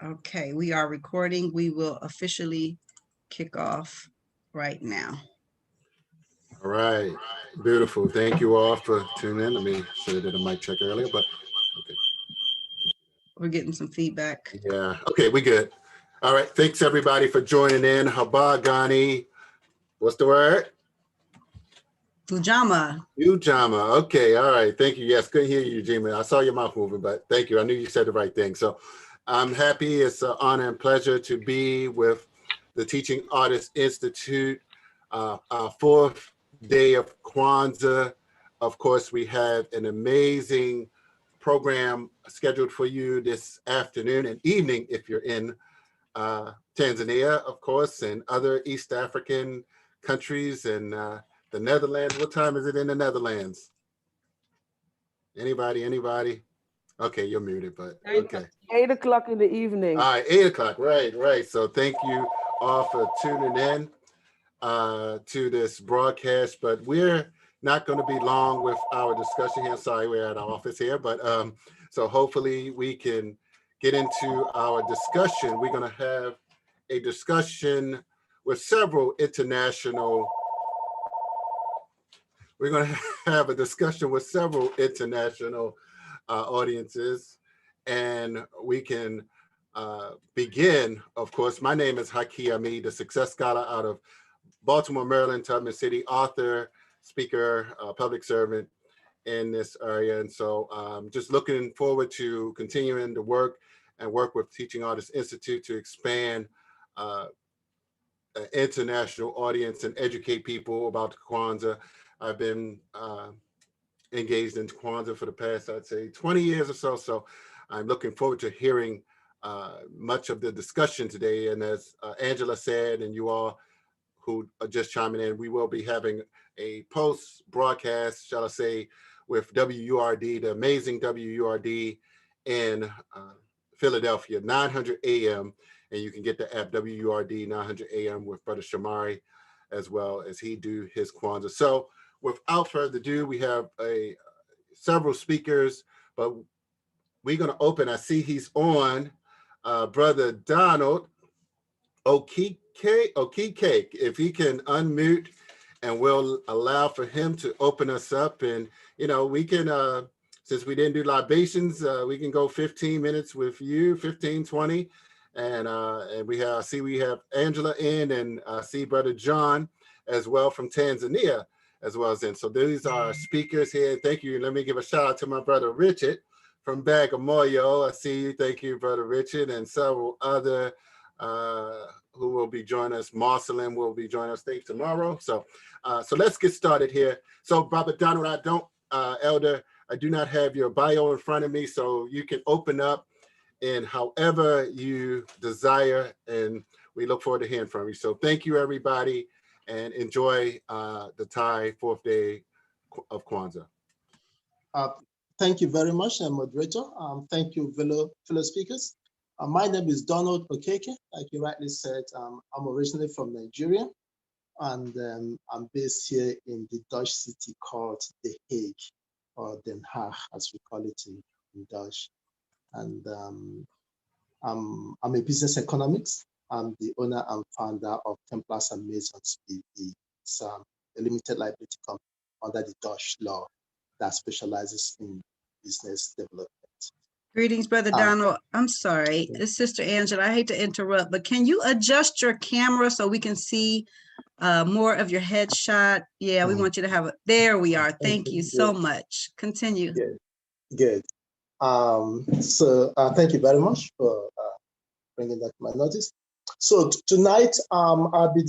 Okay, we are recording. We will officially kick off right now. All right. Beautiful. Thank you all for tuning in. Let me show you did a mic check earlier, but okay. We're getting some feedback. Yeah. Okay, we good. All right. Thanks everybody for joining in. Habagani. What's the word? Ujama. Ujama. Okay. All right. Thank you. Yes, couldn't hear you, Ujima. I saw your mouth moving, but thank you. I knew you said the right thing. So I'm happy. It's an honor and pleasure to be with the Teaching Artists Institute, our fourth day of Kwanzaa. Of course, we have an amazing program scheduled for you this afternoon and evening if you're in Tanzania, of course, and other East African countries and the Netherlands. What time is it in the Netherlands? Anybody? Okay, you're muted, but okay. 8 o'clock in the evening. All right, 8 o'clock, right. So thank you all for tuning in to this broadcast, but we're not going to be long with our discussion here. Sorry, we're at our office here, but so hopefully we can get into our discussion. We're going to have a discussion with several international audiences, and we can begin. Of course, my name is Haki Ami, the success scholar out of Baltimore, Maryland, Tubman City, author, speaker, public servant in this area. And so just looking forward to continuing to work with Teaching Artists Institute to expand an international audience and educate people about Kwanzaa. I've been engaged in Kwanzaa for the past, I'd say, 20 years or so. So I'm looking forward to hearing much of the discussion today. And as Angela said, and you all who are just chiming in, we will be having a post-broadcast, shall I say, with WURD, the amazing WURD in Philadelphia, 900 AM. And you can get the app WURD 900 AM with Brother Shamari, as well as he do his Kwanzaa. So without further ado, we have several speakers, but we're going to open. I see he's on. Brother Donald Mckakey, if he can unmute, and we'll allow for him to open us up. And, you know, we can, since we didn't do libations, we can go 15 minutes with you, 15, 20. And we have Angela in, and see Brother John as well from Tanzania, as well as in. So these are speakers here. Thank you. Let me give a shout out to my brother Richard from Bagamoyo. I see you. Thank you, Brother Richard, and several other who will be joining us. Marceline will be joining us tomorrow. So let's get started here. So Brother Donald, Elder, I do not have your bio in front of me, so you can open up in however you desire, and we look forward to hearing from you. So thank you, everybody, and enjoy the Thai fourth day of Kwanzaa. Thank you very much, moderator. Thank you, fellow speakers. My name is Donald Mckakey. Like you rightly said, I'm originally from Nigeria, and I'm based here in the Dutch city called The Hague, or Den Haag, as we call it in Dutch. And I'm a business economist. I'm the owner and founder of Templars and Masons BV. It's a limited liability company under the Dutch law that specializes in business development. Greetings, Brother Donald. I'm sorry, it's Sister Angela. I hate to interrupt, but can you adjust your camera so we can see more of your headshot? Yeah, we want you to have it. There we are. Thank you so much. Continue. Good. So thank you very much for bringing that to my notice. So tonight I'll be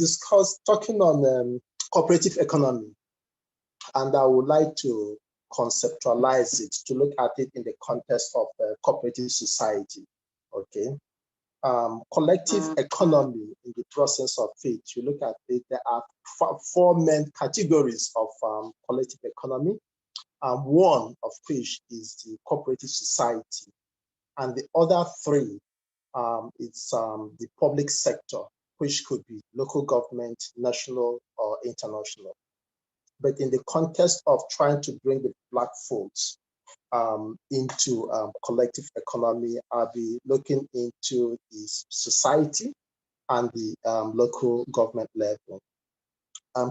talking on cooperative economy, and I would like to conceptualize it, to look at it in the context of cooperative society. Okay, collective economy in the process of it. You look at it, there are four main categories of collective economy. One of which is the cooperative society, and the other three, it's the public sector, which could be local government, national, or international. But in the context of trying to bring the Black folks into collective economy. I'll be looking into the society and the local government level.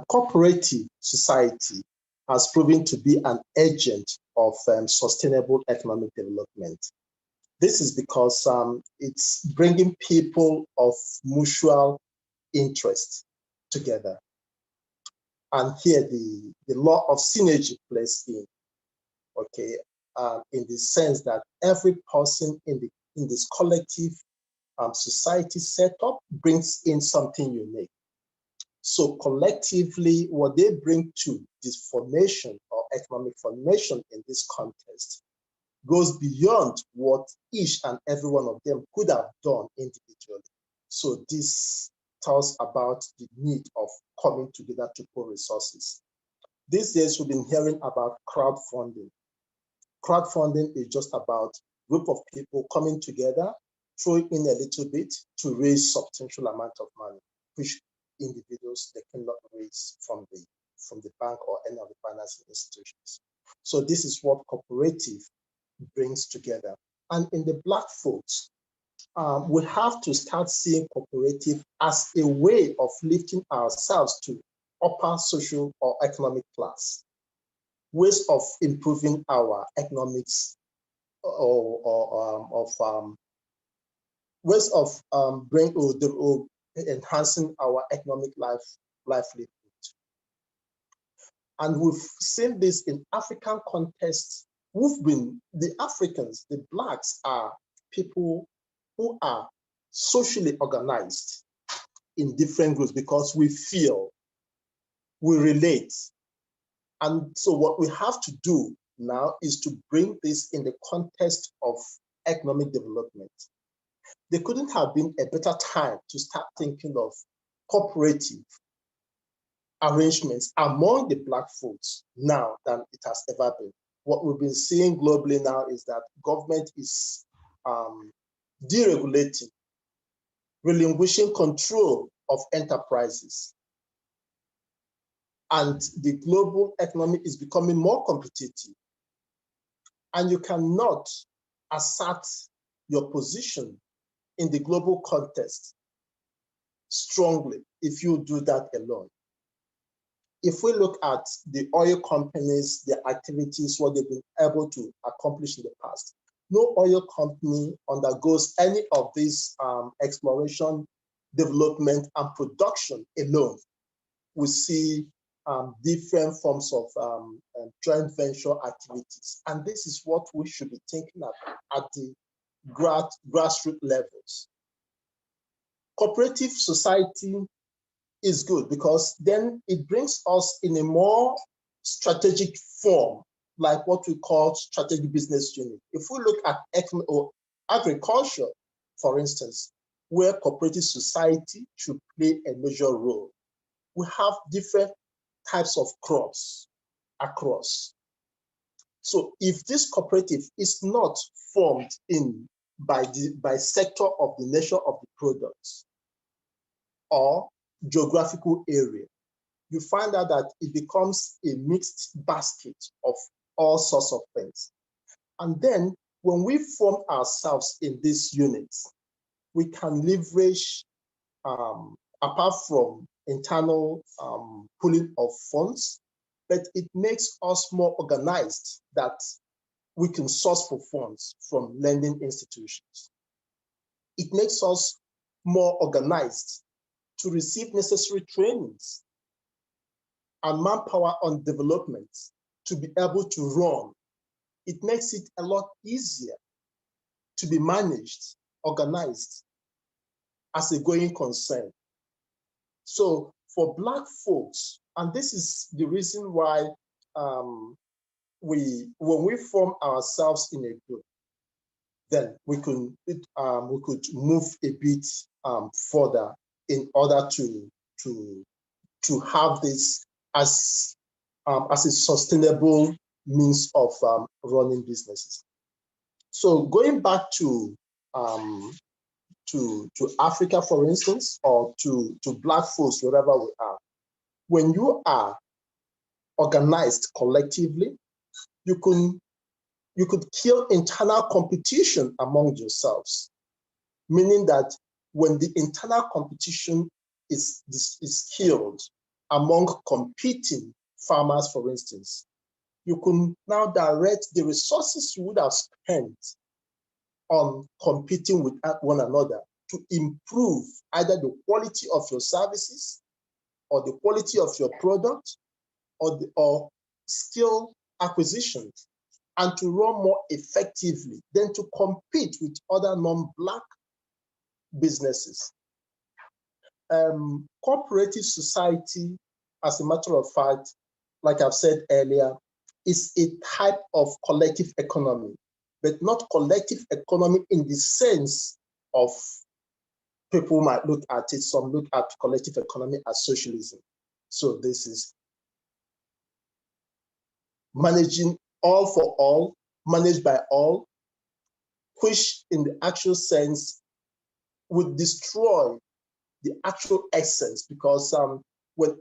Cooperative society has proven to be an agent of sustainable economic development. This is because it's bringing people of mutual interest together. And here the law of synergy plays in, okay, in the sense that every person in this collective society setup brings in something unique. So collectively, what they bring to this formation or economic formation in this context goes beyond what each and every one of them could have done individually. So this tells about the need of coming together to pool resources. These days, we've been hearing about crowdfunding. Crowdfunding is just about a group of people coming together, throwing in a little bit to raise substantial amount of money, which individuals they cannot raise from the bank or any of the financing institutions. So this is what cooperative brings together. And in the Black folks, we have to start seeing cooperative as a way of lifting ourselves to upper social or economic class, ways of improving our economics ways of enhancing our economic livelihood. And we've seen this in African contexts. The Africans, the Blacks are people who are socially organized in different groups because we feel, we relate. And so what we have to do now is to bring this in the context of economic development. There couldn't have been a better time to start thinking of cooperative arrangements among the Black folks now than it has ever been. What we've been seeing globally now is that government is deregulating, relinquishing control of enterprises. And the global economy is becoming more competitive. And you cannot assert your position in the global context strongly if you do that alone. If we look at the oil companies, their activities, what they've been able to accomplish in the past, no oil company undergoes any of this exploration, development, and production alone. We see different forms of joint venture activities. And this is what we should be thinking at the grassroots levels. Cooperative society is good because then it brings us in a more strategic form, like what we call strategic business unit. If we look at agriculture, for instance, where cooperative society should play a major role, we have different types of crops across. So if this cooperative is not formed by sector of the nature of the products or geographical area, you find out that it becomes a mixed basket of all sorts of things. And then when we form ourselves in these units, we can leverage, apart from internal pooling of funds, but it makes us more organized that we can source for funds from lending institutions. It makes us more organized to receive necessary trainings and manpower on development to be able to run. It makes it a lot easier to be managed, organized as a going concern. So for Black folks, and this is the reason why when we form ourselves in a group, then we could move a bit further in order to have this as a sustainable means of running businesses. So going back to Africa, for instance, or to Black folks, wherever we are, when you are organized collectively, you can you could kill internal competition among yourselves, meaning that when the internal competition is killed among competing farmers, for instance, you can now direct the resources you would have spent on competing with one another to improve either the quality of your services or the quality of your product or skill acquisition, and to run more effectively than to compete with other non-Black businesses. Cooperative society, as a matter of fact, like I've said earlier, is a type of collective economy, but not collective economy in the sense of people might look at it. Some look at collective economy as socialism. So this is managing all for all, managed by all, which in the actual sense would destroy the actual essence, because when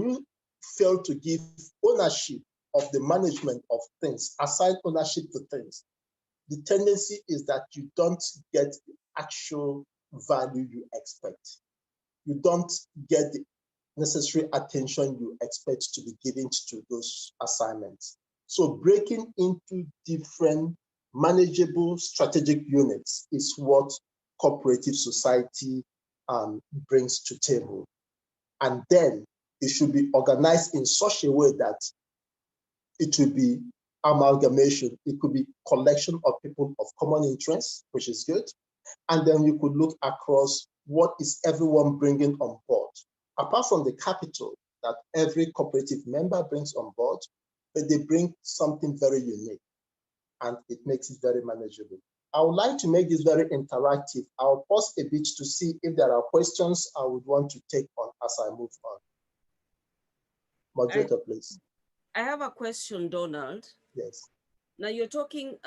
you fail to give ownership of the management of things, assign ownership to things, the tendency is that you don't get the actual value you expect. You don't get the necessary attention you expect to be given to those assignments. So breaking into different manageable strategic units is what cooperative society brings to table. And then it should be organized in such a way that it will be amalgamation. It could be collection of people of common interest, which is good. And then you could look across what is everyone bringing on board, apart from the capital that every cooperative member brings on board, but they bring something very unique, and it makes it very manageable. I would like to make this very interactive. I'll pause a bit to see if there are questions I would want to take on as I move on. Moderator, please. I have a question, Donald. Yes. Now you're talking,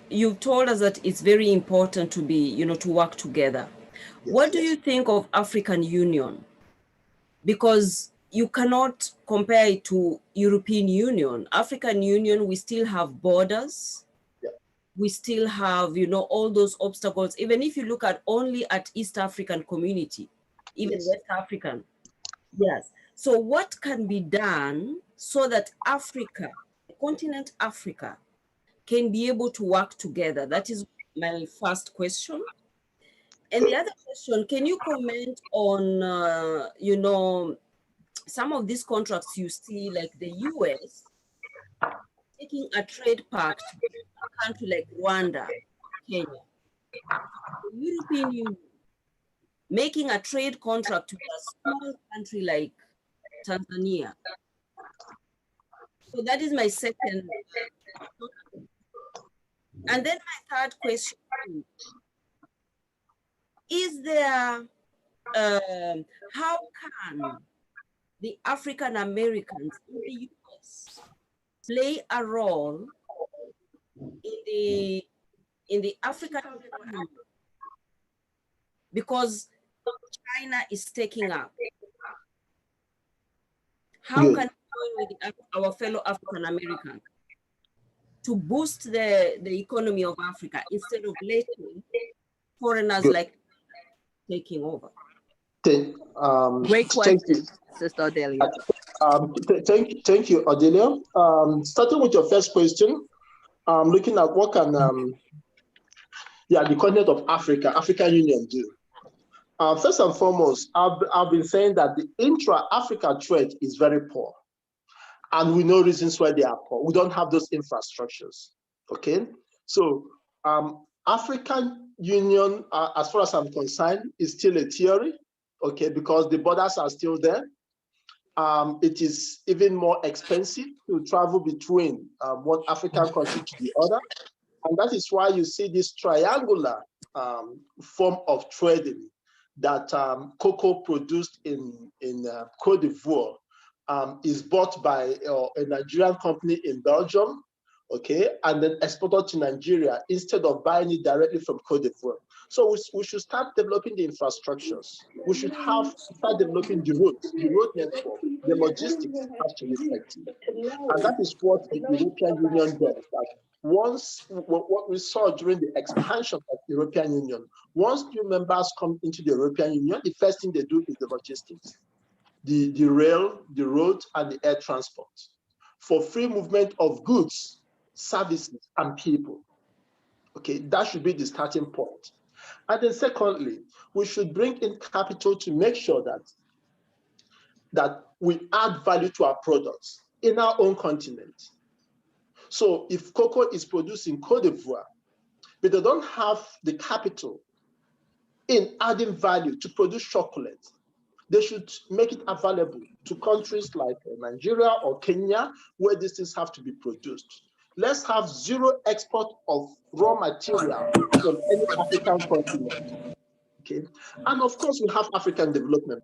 you've told us that it's very important to be, to work together. Yes, what do you think of African Union? Because you cannot compare it to European Union. African Union, we still have borders. Yeah. We still have, all those obstacles. Even if you look at only at East African community, even Yes. West African. Yes. So what can be done so that Africa, continent Africa, can be able to work together? That is my first question. And the other question, can you comment on, some of these contracts you see, like the US taking a trade pact with a country like Rwanda, Kenya, the European Union making a trade contract with a small country like Tanzania. So that is my second. And then my third question is there, how can the African Americans in the US play a role in the African economy? Because China is taking up. How Good. can we join with our fellow African Americans to boost the economy of Africa instead of letting foreigners Good. like taking over? Great question, Sister Odelia. Thank you, Odelia. Starting with your first question, looking at what can the continent of Africa, African Union do. First and foremost, I've been saying that the intra-Africa trade is very poor. And we know reasons why they are poor. We don't have those infrastructures, okay? So African Union, as far as I'm concerned, is still a theory, okay? Because the borders are still there. It is even more expensive to travel between one African country to the other. And that is why you see this triangular form of trading that cocoa produced in Cote d'Ivoire is bought by a Nigerian company in Belgium, okay, and then exported to Nigeria instead of buying it directly from Cote d'Ivoire. So we should start developing the infrastructures. We should start developing the roads, the road network, the logistics has to be effective. And that is what the European Union does. That once, what we saw during the expansion of the European Union, once new members come into the European Union, the first thing they do is the logistics, the rail, the road, and the air transport for free movement of goods, services, and people. Okay, that should be the starting point. And then secondly, we should bring in capital to make sure that we add value to our products in our own continent. So if cocoa is produced in Cote d'Ivoire, but they don't have the capital in adding value to produce chocolate, they should make it available to countries like Nigeria or Kenya, where these things have to be produced. Let's have zero export of raw material from any African continent. Okay, and of course we have African development.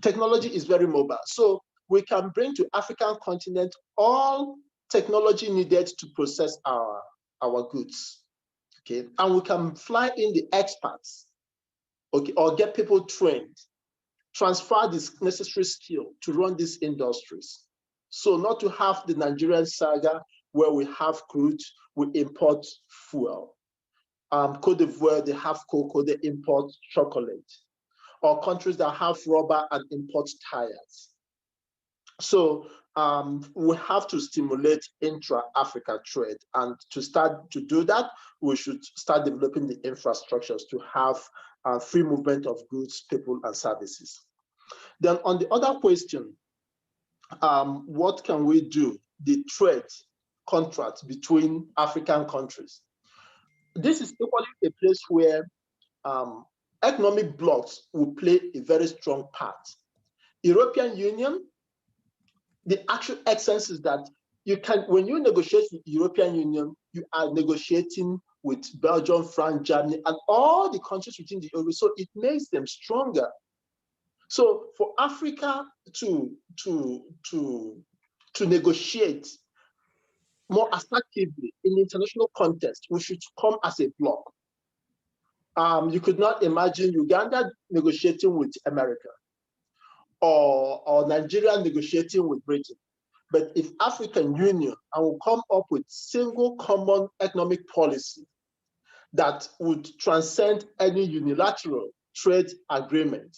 Technology is very mobile, so we can bring to African continent all technology needed to process our goods. Okay, and we can fly in the experts, okay, or get people trained, transfer this necessary skill to run these industries. So not to have the Nigerian saga where we have crude, we import fuel. Cote d'Ivoire, they have cocoa, they import chocolate. Or countries that have rubber and import tires. So we have to stimulate intra-Africa trade. And to start to do that, we should start developing the infrastructures to have free movement of goods, people, and services. Then on the other question, what can we do? The trade contracts between African countries. This is equally a place where economic blocks will play a very strong part. European Union, the actual essence is that you can, when you negotiate with the European Union, you are negotiating with Belgium, France, Germany, and all the countries within the Euro, so it makes them stronger. So for Africa to negotiate more effectively in the international context, we should come as a bloc. You could not imagine Uganda negotiating with America or Nigeria negotiating with Britain. But if African Union will come up with single common economic policy that would transcend any unilateral trade agreement,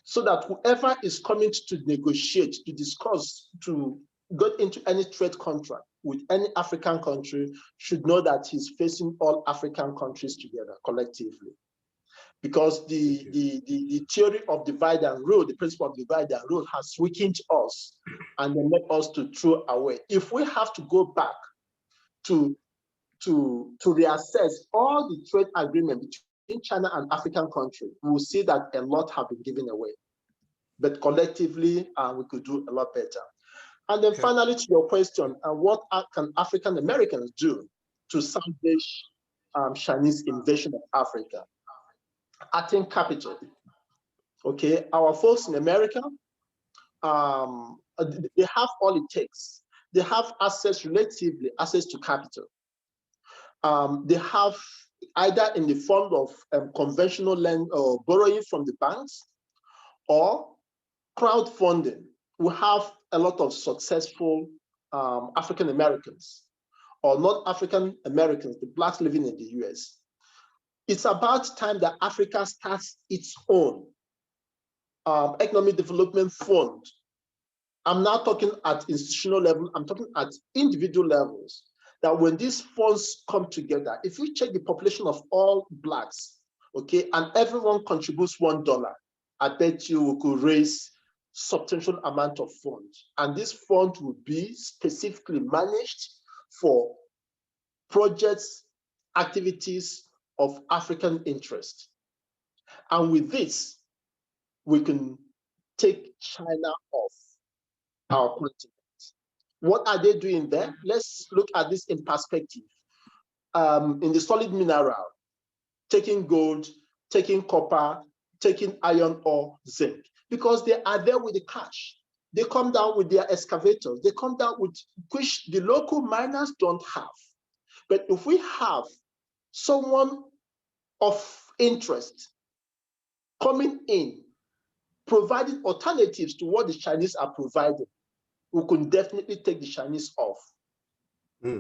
so that whoever is coming to negotiate, to discuss, to get into any trade contract with any African country should know that he's facing all African countries together collectively. Because the theory of divide and rule, the principle of divide and rule has weakened us and then led us to throw away. If we have to go back to reassess all the trade agreement between China and African countries, we will see that a lot have been given away. But collectively, we could do a lot better. And then finally, to your question, what can African Americans do to salvage Chinese invasion of Africa? I think capital. Okay, our folks in America, they have all it takes. They have relatively access to capital. They have either in the form of conventional land or borrowing from the banks or crowdfunding. We have a lot of successful African Americans or not African Americans, the Blacks living in the US. It's about time that Africa starts its own economic development fund. I'm not talking at institutional level, I'm talking at individual levels. That when these funds come together, if you check the population of all Blacks, okay, and everyone contributes $1, I bet you we could raise substantial amount of funds. And this fund will be specifically managed for projects, activities of African interest. And with this, we can take China off our continent. What are they doing there? Let's look at this in perspective. In the solid mineral, taking gold, taking copper, taking iron or zinc, because they are there with the cash. They come down with their excavators. They come down with which the local miners don't have. But if we have someone of interest coming in, providing alternatives to what the Chinese are providing, we can definitely take the Chinese off.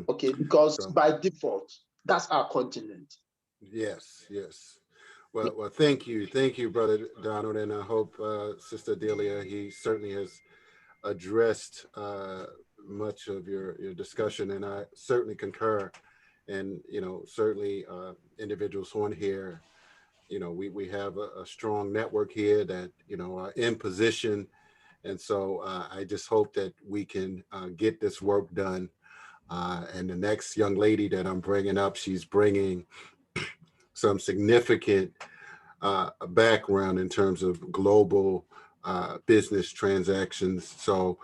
Okay, because by default, that's our continent. Yes, yes. Well, thank you, Brother Donald, and I hope Sister Delia, he certainly has addressed much of your discussion, and I certainly concur. And certainly individuals on here, we have a strong network here that are in position, and so I just hope that we can get this work done. And the next young lady that I'm bringing up, she's bringing some significant background in terms of global business transactions. So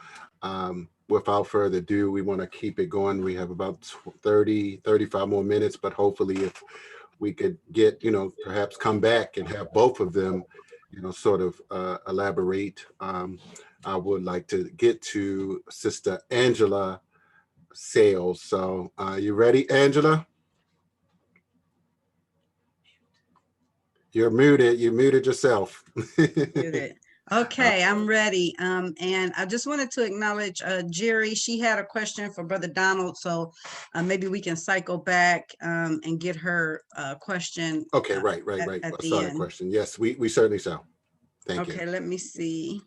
without further ado, we want to keep it going. We have about 35 more minutes, but hopefully if we could get, perhaps come back and have both of them, sort of elaborate. I would like to get to Sister Angela Sales. So you ready, Angela? You're muted. You muted yourself. Muted. Okay, I'm ready. And I just wanted to acknowledge Jerry. She had a question for Brother Donald, so maybe we can cycle back and get her question. Okay, right. At I the saw end. that question. Yes, we certainly shall. Thank you. Okay, let me see.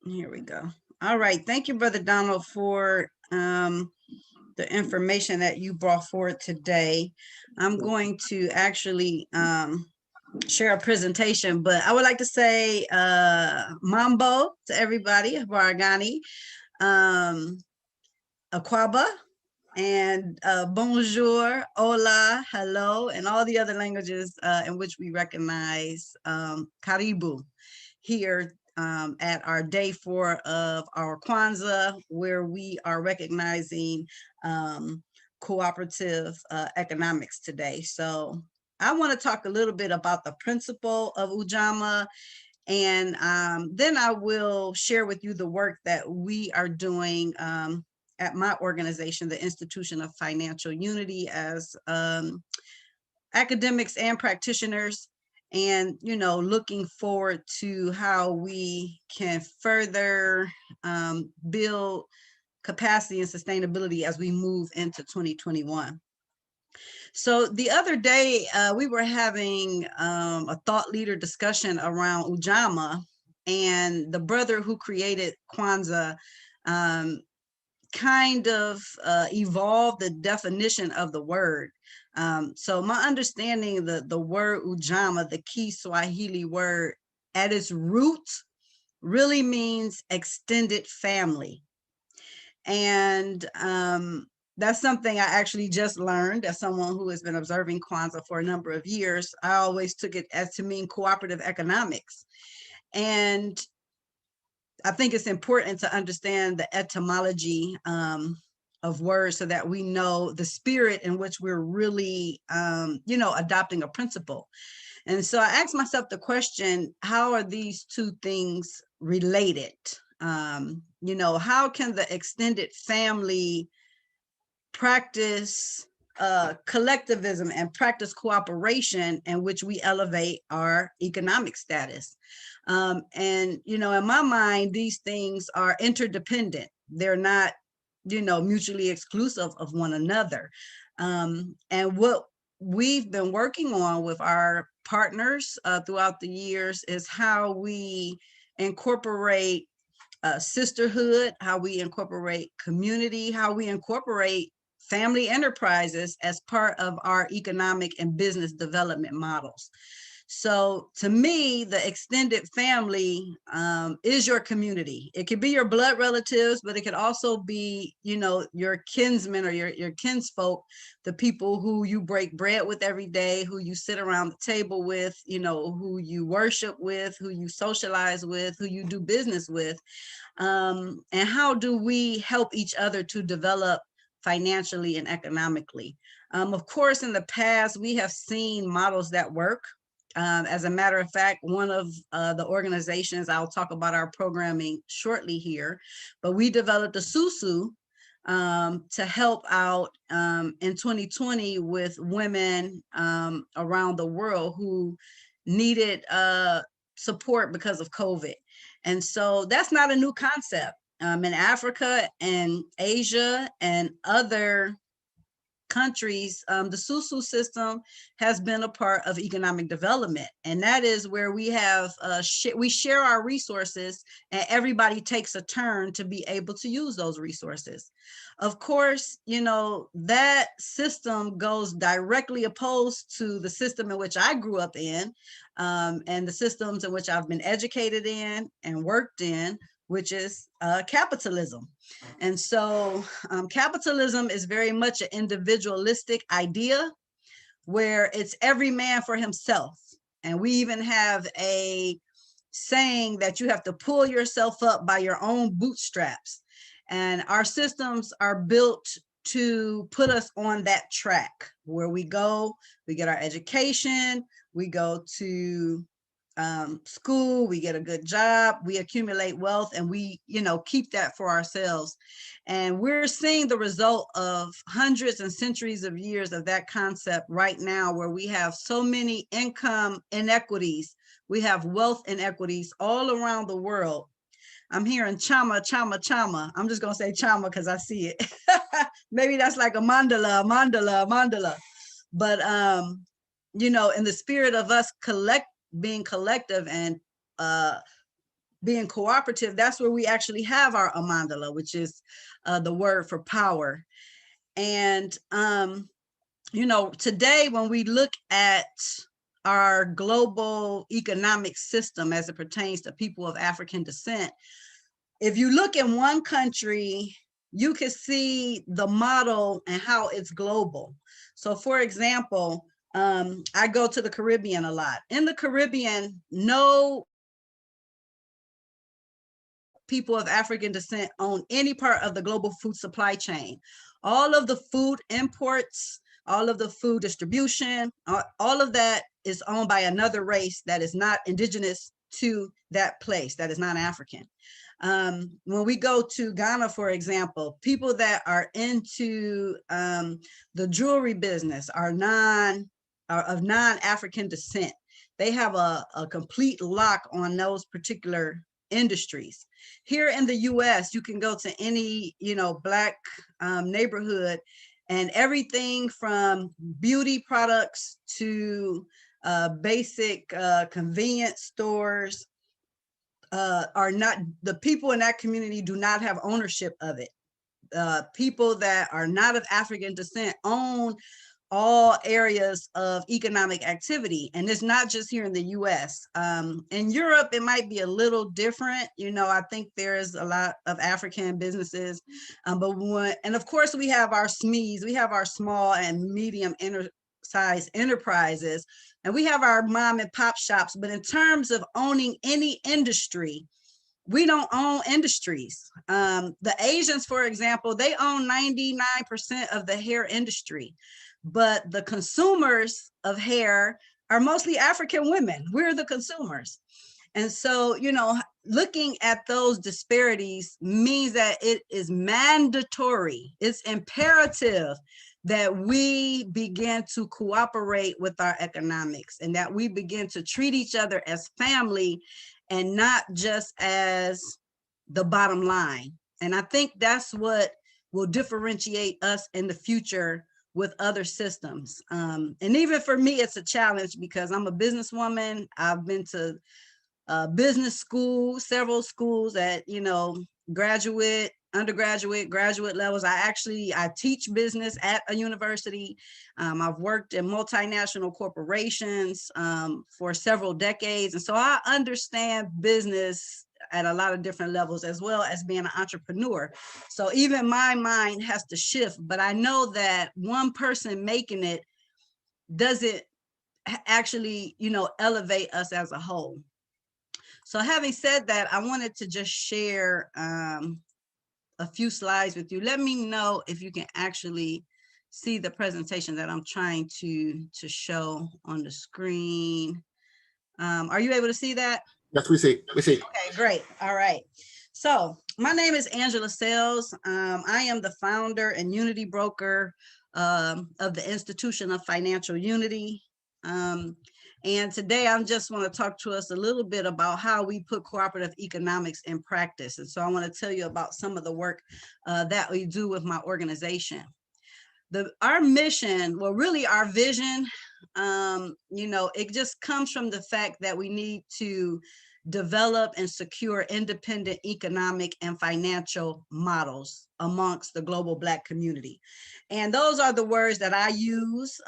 Here we go. All right. Thank you, Brother Donald, for the information that you brought forward today. I'm going to actually share a presentation, but I would like to say mambo to everybody, Baragani, Akwaba, and bonjour, hola, hello, and all the other languages in which we recognize karibu here at our day 4 of our Kwanzaa, where we are recognizing cooperative economics today. So I want to talk a little bit about the principle of Ujamaa, and then I will share with you the work that we are doing at my organization, the Institution of Financial Unity, as academics and practitioners, and looking forward to how we can further build capacity and sustainability as we move into 2021. So the other day, we were having a thought leader discussion around Ujamaa, and the brother who created Kwanzaa kind of evolved the definition of the word. So my understanding, the word Ujamaa, the key Swahili word, at its root really means extended family. And that's something I actually just learned as someone who has been observing Kwanzaa for a number of years. I always took it as to mean cooperative economics. And I think it's important to understand the etymology of words so that we know the spirit in which we're really, adopting a principle. And so I asked myself the question, how are these two things related? How can the extended family practice collectivism and practice cooperation in which we elevate our economic status? And, in my mind, these things are interdependent. They're not, mutually exclusive of one another. And what we've been working on with our partners throughout the years is how we incorporate sisterhood, how we incorporate community, how we incorporate family enterprises as part of our economic and business development models. So to me, the extended family is your community. It could be your blood relatives, but it could also be, your kinsmen or your kinsfolk, the people who you break bread with every day, who you sit around the table with, who you worship with, who you socialize with, who you do business with. And how do we help each other to develop financially and economically. Of course, in the past, we have seen models that work. As a matter of fact, one of the organizations, I'll talk about our programming shortly here, but we developed a SUSU to help out in 2020 with women around the world who needed support because of COVID. And so that's not a new concept. In Africa and Asia and other countries, the SUSU system has been a part of economic development. And that is where we have, we share our resources and everybody takes a turn to be able to use those resources. Of course, you know, that system goes directly opposed to the system in which I grew up in, and the systems in which I've been educated in and worked in, which is capitalism. And so capitalism is very much an individualistic idea where it's every man for himself. And we even have a saying that you have to pull yourself up by your own bootstraps. And our systems are built to put us on that track where we go, we get our education, we go to school, we get a good job, we accumulate wealth, and we, you know, keep that for ourselves. And we're seeing the result of hundreds and centuries of years of that concept right now, where we have so many income inequities, we have wealth inequities all around the world. I'm hearing chama, chama, chama. I'm just gonna say chama because I see it. Maybe that's like a mandala, mandala, mandala. But you know, in the spirit of us being collective and being cooperative, that's where we actually have our amandala, which is the word for power. And you know, today when we look at our global economic system as it pertains to people of African descent, if you look in one country, you can see the model and how it's global. So for example, I go to the Caribbean a lot. In the Caribbean, no people of African descent own any part of the global food supply chain. All of the food imports, all of the food distribution, all of that is owned by another race that is not indigenous to that place, that is not African. When we go to Ghana, for example, people that are into the jewelry business are of non-African descent. They have a complete lock on those particular industries. Here in the US, you can go to any, you know, Black neighborhood, and everything from beauty products to basic convenience stores are not, the people in that community do not have ownership of it. People that are not of African descent own all areas of economic activity. And it's not just here in the US. In Europe, it might be a little different. You know, I think there is a lot of African businesses, and of course we have our SMEs, we have our small and medium size enterprises, and we have our mom and pop shops. But in terms of owning any industry, we don't own industries. The Asians, for example, they own 99% of the hair industry, but the consumers of hair are mostly African women. We're the consumers. And so, you know, looking at those disparities means that it is mandatory, it's imperative that we begin to cooperate with our economics, and that we begin to treat each other as family and not just as the bottom line. And I think that's what will differentiate us in the future with other systems. And even for me, it's a challenge because I'm a businesswoman. I've been to business school, several schools at, you know, graduate, undergraduate, graduate levels. I teach business at a university. I've worked in multinational corporations for several decades. And so I understand business at a lot of different levels, as well as being an entrepreneur. So even my mind has to shift, but I know that one person making it doesn't actually, you know, elevate us as a whole. So having said that, I wanted to just share a a few slides with you. Let me know if you can actually see the presentation that I'm trying to show on the screen. Are you able to see that? Yes, we see. Okay, great. All right. So my name is Angela Sales. I am the founder and unity broker of the Institution of Financial Unity. And today I just want to talk to us a little bit about how we put cooperative economics in practice. And so I want to tell you about some of the work that we do with my organization. Our mission, well, really our vision, you know, it just comes from the fact that we need to develop and secure independent economic and financial models amongst the global Black community. And those are the words that I use,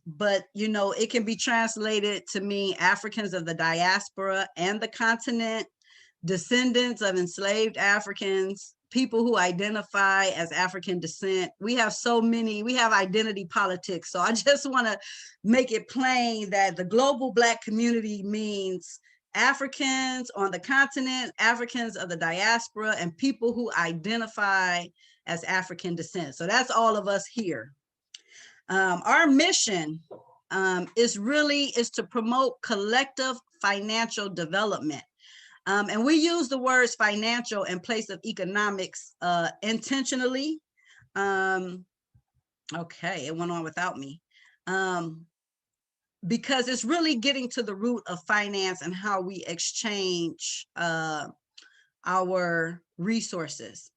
but, you know, it can be translated to mean Africans of the diaspora and the continent, descendants of enslaved Africans, people who identify as African descent. We have so many, we have identity politics. So I just want to make it plain that the global Black community means Africans on the continent, Africans of the diaspora, and people who identify as African descent. So that's all of us here. Our mission is to promote collective financial development. And we use the words financial in place of economics intentionally. Okay, it went on without me. Because it's really getting to the root of finance and how we exchange our resources.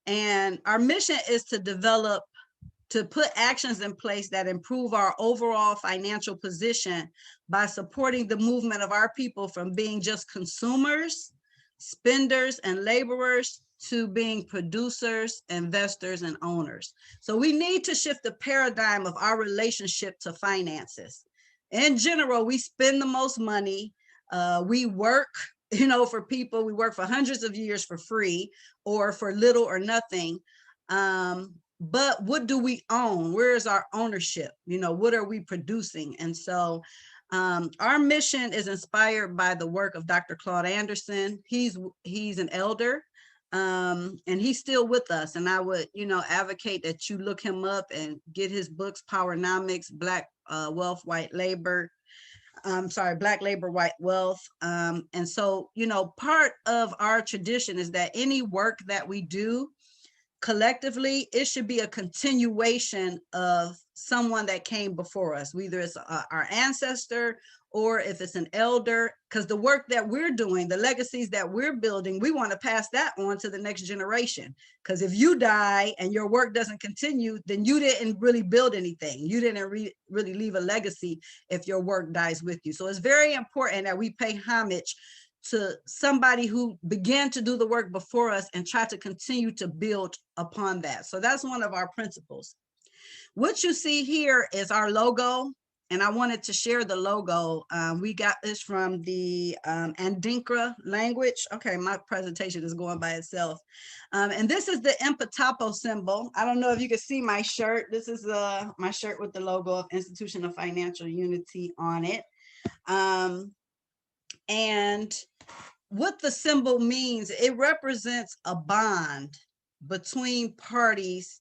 And our mission is to put actions in place that improve our overall financial position by supporting the movement of our people from being just consumers, spenders, and laborers to being producers, investors, and owners. So we need to shift the paradigm of our relationship to finances. In general, we spend the most money. We work, you know, for people. We work for hundreds of years for free or for little or nothing. But what do we own? Where is our ownership? You know, what are we producing? And so our mission is inspired by the work of Dr. Claude Anderson. He's an elder and he's still with us. And I would, you know, advocate that you look him up and get his books, Powernomics, Black Wealth, White Labor. Black labor, white wealth. And so, you know, part of our tradition is that any work that we do collectively, it should be a continuation of someone that came before us, whether it's our ancestor or if it's an elder, because the work that we're doing, the legacies that we're building, we want to pass that on to the next generation. Because if you die and your work doesn't continue, then you didn't really build anything. You didn't really leave a legacy if your work dies with you. So it's very important that we pay homage to somebody who began to do the work before us and try to continue to build upon that. So that's one of our principles. What you see here is our logo, and I wanted to share the logo. We got this from the Andinkra language. Okay, my presentation is going by itself. And this is the Mpatapo symbol. I don't know if you can see my shirt. This is my shirt with the logo of Institution of Financial Unity on it. And what the symbol means, it represents a bond between parties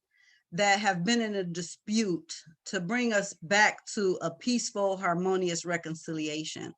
that have been in a dispute to bring us back to a peaceful, harmonious reconciliation.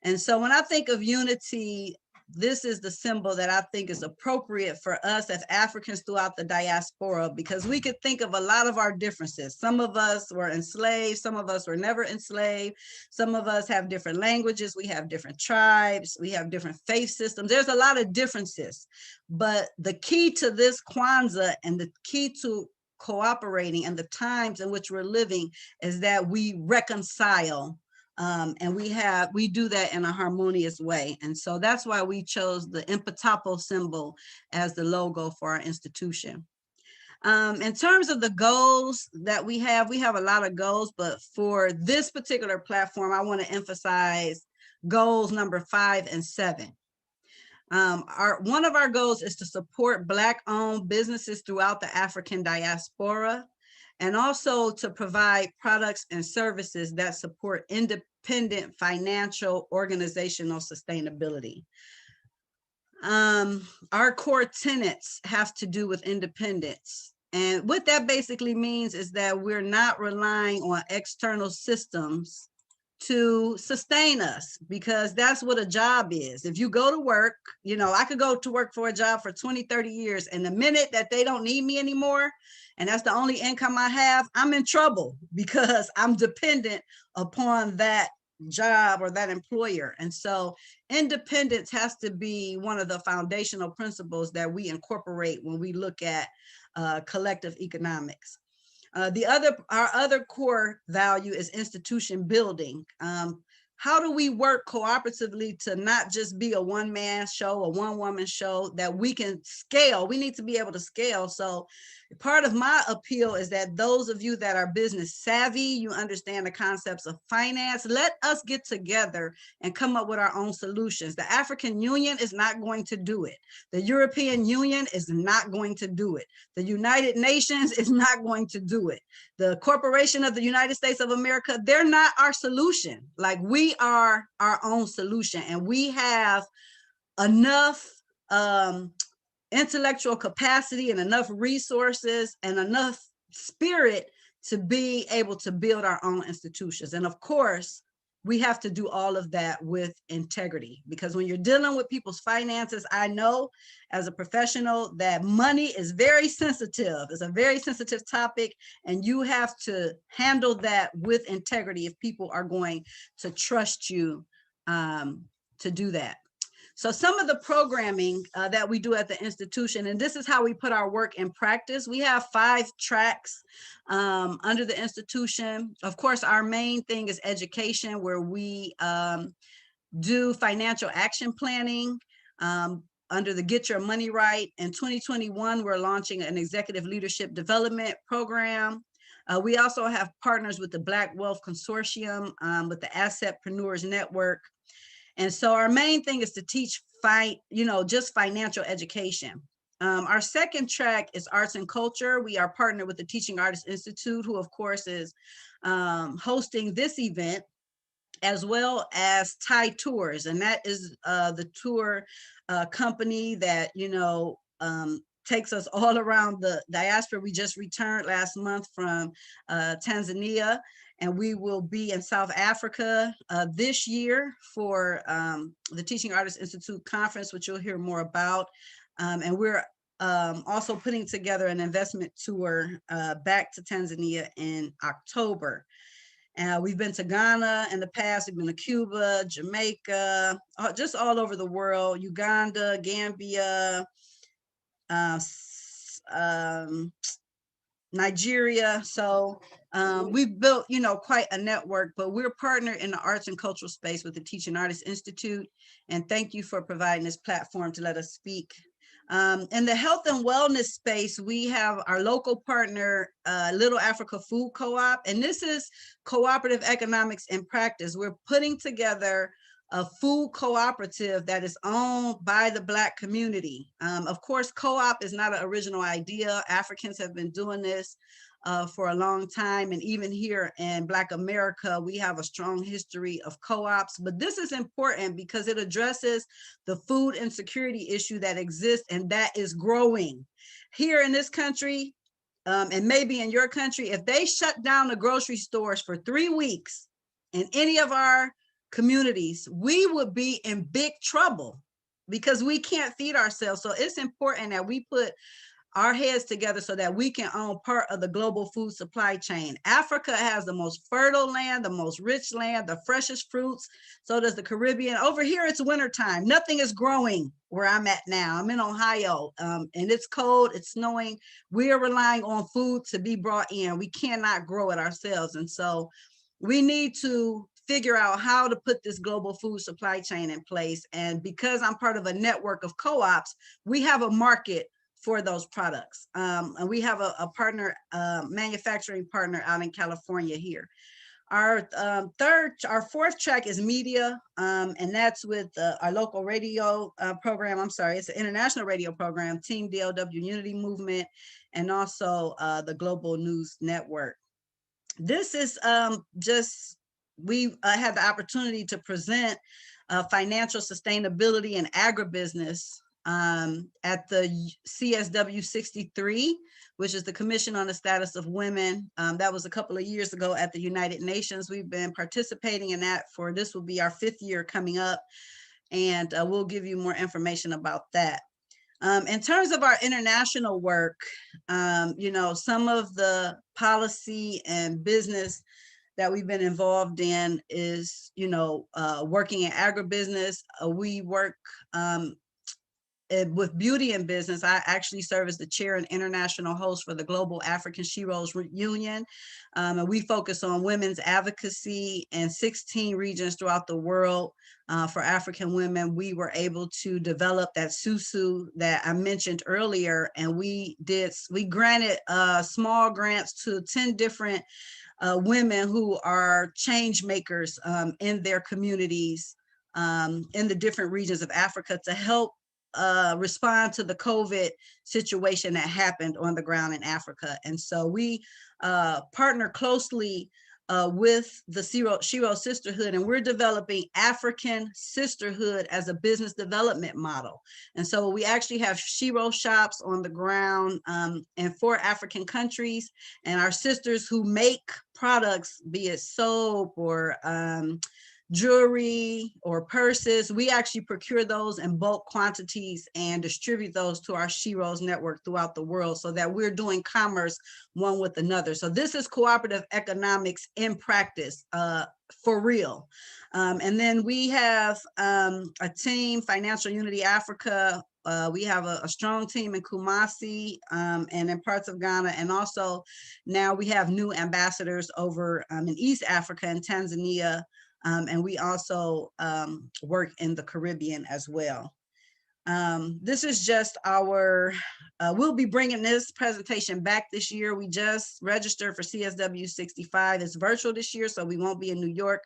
And so when I think of unity, this is the symbol that I think is appropriate for us as Africans throughout the diaspora, because we could think of a lot of our differences. Some of us were enslaved, some of us were never enslaved, some of us have different languages, we have different tribes, we have different faith systems. There's a lot of differences, but the key to this Kwanzaa and the key to cooperating and the times in which we're living is that we reconcile. And we do that in a harmonious way. And so that's why we chose the Mpatapo symbol as the logo for our institution. In terms of the goals that we have a lot of goals, but for this particular platform, I want to emphasize goals number 5 and 7. One of our goals is to support Black-owned businesses throughout the African diaspora, and also to provide products and services that support independent financial organizational sustainability. Our core tenets have to do with independence. And what that basically means is that we're not relying on external systems to sustain us, because that's what a job is. If you go to work, you know, I could go to work for a job for 20, 30 years, and the minute that they don't need me anymore, and that's the only income I have, I'm in trouble because I'm dependent upon that job or that employer. And so independence has to be one of the foundational principles that we incorporate when we look at collective economics. Our other core value is institution building. How do we work cooperatively to not just be a one-man show, a one-woman show, that we can scale? We need to be able to scale. So part of my appeal is that those of you that are business savvy, you understand the concepts of finance, let us get together and come up with our own solutions. The African Union is not going to do it. The European Union is not going to do it. The United Nations is not going to do it. The Corporation of the United States of America, they're not our solution. Like, we are our own solution, and we have enough intellectual capacity and enough resources and enough spirit to be able to build our own institutions. And of course, we have to do all of that with integrity, because when you're dealing with people's finances, I know as a professional that money is very sensitive. It's a very sensitive topic, and you have to handle that with integrity if people are going to trust you to do that. So some of the programming that we do at the institution, and this is how we put our work in practice. We have 5 tracks under the institution. Of course, our main thing is education, where we do financial action planning under the Get Your Money Right. In 2021, we're launching an executive leadership development program. We also have partners with the Black Wealth Consortium, with the Assetpreneurs Network. And so our main thing is to teach just financial education. Our second track is arts and culture. We are partnered with the Teaching Artists Institute, who of course is hosting this event, as well as Thai Tours. And that is the tour company that, takes us all around the diaspora. We just returned last month from Tanzania, and we will be in South Africa this year for the Teaching Artists Institute conference, which you'll hear more about. And we're also putting together an investment tour back to Tanzania in October. We've been to Ghana in the past. We've been to Cuba, Jamaica, just all over the world, Uganda, Gambia, Nigeria. So we've built, quite a network, but we're partnered in the arts and cultural space with the Teaching Artists Institute. And thank you for providing this platform to let us speak. In the health and wellness space, we have our local partner, Little Africa Food Co-op, and this is cooperative economics in practice. We're putting together a food cooperative that is owned by the Black community. Of course, co-op is not an original idea. Africans have been doing this for a long time. And even here in Black America, we have a strong history of co-ops. But this is important because it addresses the food insecurity issue that exists and that is growing. Here in this country, and maybe in your country, if they shut down the grocery stores for 3 weeks in any of our communities, we would be in big trouble because we can't feed ourselves. So it's important that we put our heads together so that we can own part of the global food supply chain. Africa has the most fertile land, the most rich land, the freshest fruits. So does the Caribbean. Over here, it's wintertime. Nothing is growing where I'm at now. I'm in Ohio, and it's cold, it's snowing. We are relying on food to be brought in. We cannot grow it ourselves. And so we need to figure out how to put this global food supply chain in place. And because I'm part of a network of co-ops, we have a market for those products. And we have a partner, manufacturing partner out in California here. Our fourth track is media, and that's with our local radio program. I'm sorry, it's an international radio program, Team DLW Unity Movement, and also the Global News Network. This is we had the opportunity to present financial sustainability and agribusiness at the CSW 63, which is the Commission on the Status of Women. That was a couple of years ago at the United Nations. We've been participating in that for, this will be our 5th year coming up, and we'll give you more information about that. In terms of our international work, you know, some of the policy and business that we've been involved in is, you know, working in agribusiness. We work with beauty and business. I actually serve as the chair and international host for the Global African She-Rose Union. And we focus on women's advocacy in 16 regions throughout the world. For African women, we were able to develop that susu that I mentioned earlier, and we granted small grants to 10 different women who are change makers in their communities in the different regions of Africa to help respond to the COVID situation that happened on the ground in Africa. And so we partner closely with the She-Rose Sisterhood, and we're developing African sisterhood as a business development model. And so we actually have She-Rose shops on the ground in 4 African countries, and our sisters who make products, be it soap or jewelry or purses, we actually procure those in bulk quantities and distribute those to our She-Rose network throughout the world, so that we're doing commerce one with another. So this is cooperative economics in practice, for real. And then we have a team, Financial Unity Africa. We have a strong team in Kumasi and in parts of Ghana. And also now we have new ambassadors over in East Africa and Tanzania. And we also work in the Caribbean as well. This is just our, we'll be bringing this presentation back this year. We just registered for CSW 65. It's virtual this year, so we won't be in New York,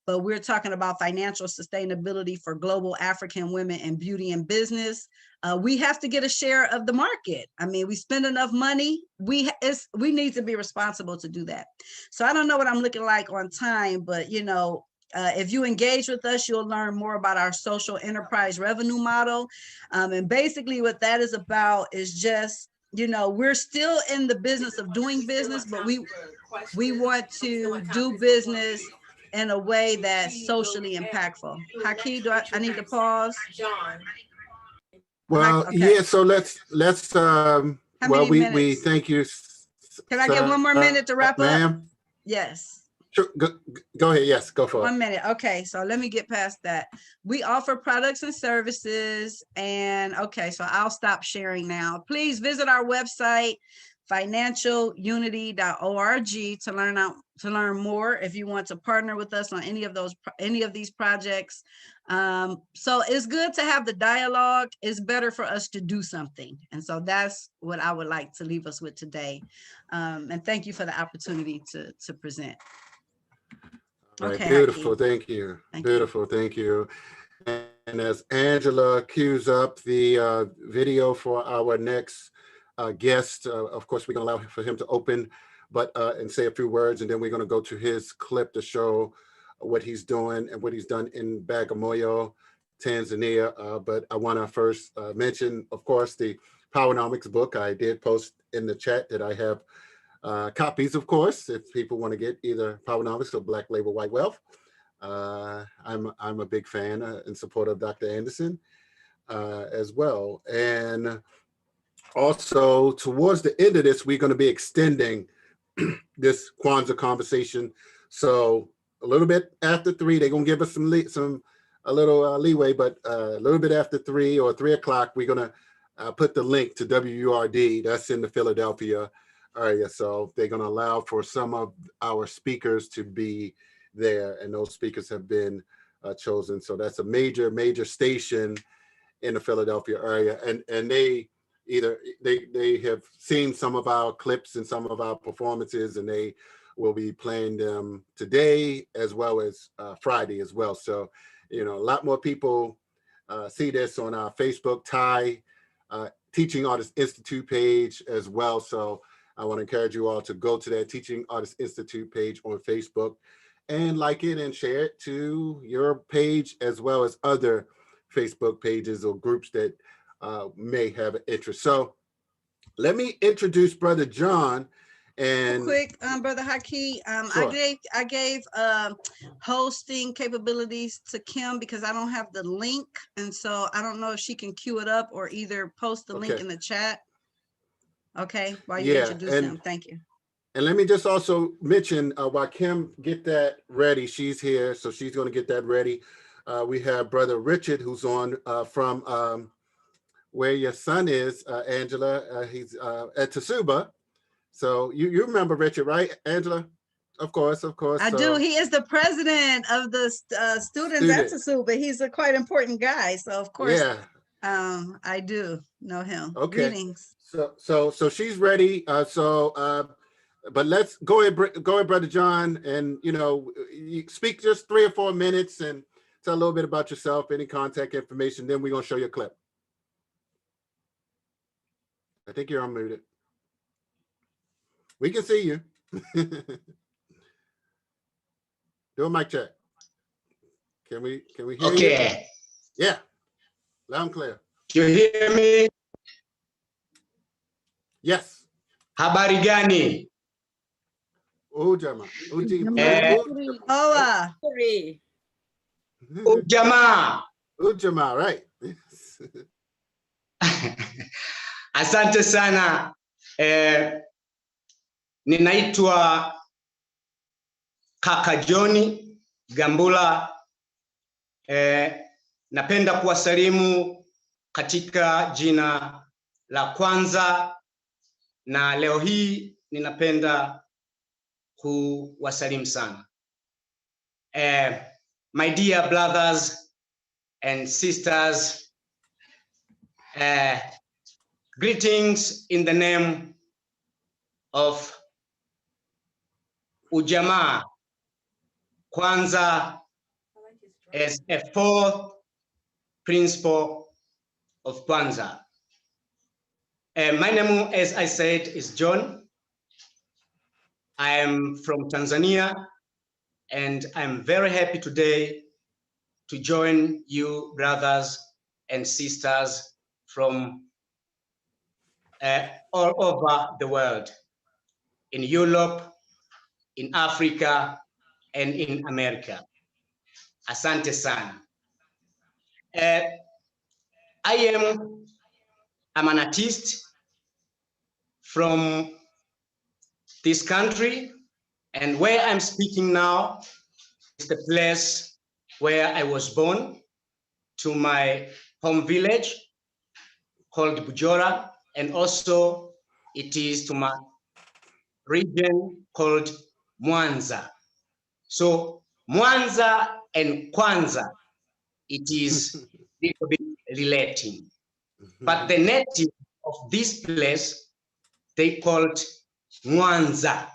but we're talking about financial sustainability for global African women in beauty and business. We have to get a share of the market. I mean, we spend enough money. We need to be responsible to do that. So I don't know what I'm looking like on time, but you know, if you engage with us, you'll learn more about our social enterprise revenue model. And basically what that is about is just, you know, we're still in the business of doing business, but we want to do business in a way that's socially impactful. Haki, I need to pause? Well, okay. Yeah, so let's well, we thank you. Can I get 1 more minute to wrap up? Ma'am? Yes. Sure. Go ahead. Yes, go for it. 1 minute. Okay, so let me get past that. We offer products and services, and okay, so I'll stop sharing now. Please visit our website, financialunity.org, to learn more if you want to partner with us on any of these projects. So it's good to have the dialogue. It's better for us to do something, and so that's what I would like to leave us with today. And thank you for the opportunity to present. All right, Okay, beautiful. Haki. Thank you. Beautiful. Thank you. And as Angela cues up the video for our next guest, of course, we're going to allow for him to open, and say a few words, and then we're going to go to his clip to show what he's doing and what he's done in Bagamoyo, Tanzania. But I want to first mention, of course, the Powernomics book. I did post in the chat that I have copies, of course, if people want to get either Powernomics or Black Label White Wealth. I'm a big fan and supporter of Dr. Anderson as well. And also towards the end of this, we're going to be extending this Kwanzaa conversation. So a little bit after 3, they're going to give us a little leeway, but a little bit after 3 or 3 o'clock, we're going to put the link to WURD. That's in the Philadelphia area. So they're going to allow for some of our speakers to be there, and those speakers have been chosen. So that's a major station in the Philadelphia area, and they have seen some of our clips and some of our performances, and they will be playing them today as well as Friday as well. So, you know, a lot more people see this on our Facebook Thai Teaching Artists Institute page as well. So I want to encourage you all to go to that Teaching Artists Institute page on Facebook and like it and share it to your page, as well as other Facebook pages or groups that may have an interest. So let me introduce Brother John. And quick, Brother Haki, sure. I gave hosting capabilities to Kim because I don't have the link, and so I don't know if she can queue it up or either post the link in the chat. Okay, while you introduce him, thank you. And let me just also mention while Kim get that ready, she's here, so she's going to get that ready. We have Brother Richard, who's on from where your son is, Angela. He's at Tsuba. So you remember Richard, right, Angela? Of course. I do. He is the president of the students at Tsuba. He's a quite important guy. So of course, I do know him. Okay. Greetings. So she's ready. But let's go ahead, Brother John, and you speak just 3 or 4 minutes and tell a little bit about yourself, any contact information. Then we're gonna show you a clip. I think you're unmuted. We can see you. Do a mic check. Can we hear you? Okay. Yeah. Loud and clear. You hear me? Yes. Habari gani? Ujama. Ujamaa. Ujama, right. Asante sana. Ninaitwa Kaka John Gambula. Napenda kuwasalimu katika jina la kwanza, na leo hii ninapenda kuwasalimu sana. My dear brothers and sisters, greetings in the name of Ujamaa Kwanzaa as a 4th principle of Kwanzaa. My name, as I said, is John. I am from Tanzania, and I'm very happy today to join you brothers and sisters from all over the world, in Europe, in Africa, and in America. Asante sana. I'm an artist from this country, and where I'm speaking now is the place where I was born, to my home village called Bujora, and also it is to my region called Mwanza. So Mwanza and Kwanzaa, it is a little bit relating. But the native of this place, they called Mwanza.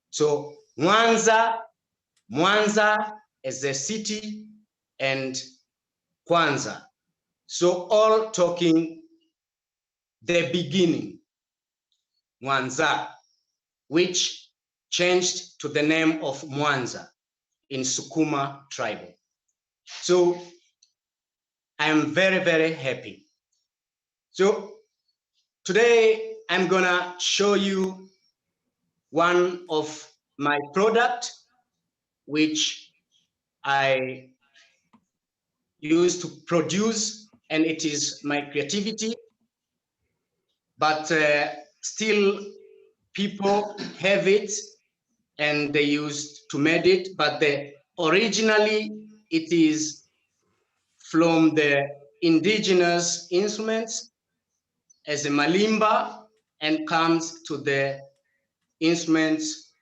So Mwanza is a city, and Kwanzaa. So all talking the beginning, Mwanza, which changed to the name of Mwanza in Sukuma tribe. So I am very, very happy. So today I'm gonna show you one of my product which I used to produce, and it is my creativity, but still people have it and they used to make it, but originally it is from the indigenous instruments as a malimba, and comes to the instruments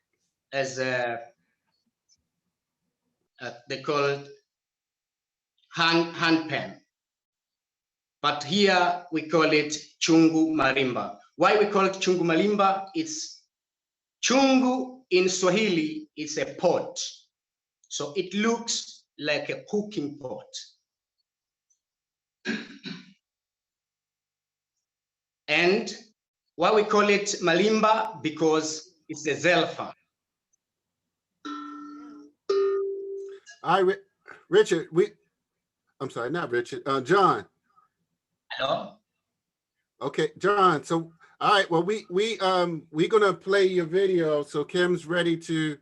as a they call it hand pan. But here we call it chungu marimba. Why we call it chungu marimba? It's chungu in Swahili, it's a pot. So it looks like a cooking pot. And why we call it malimba? Because it's a zelfa. Richard, I'm sorry, not Richard, John. Hello? Okay, John. So, all right. Well, we're gonna play your video. So Kim's ready to,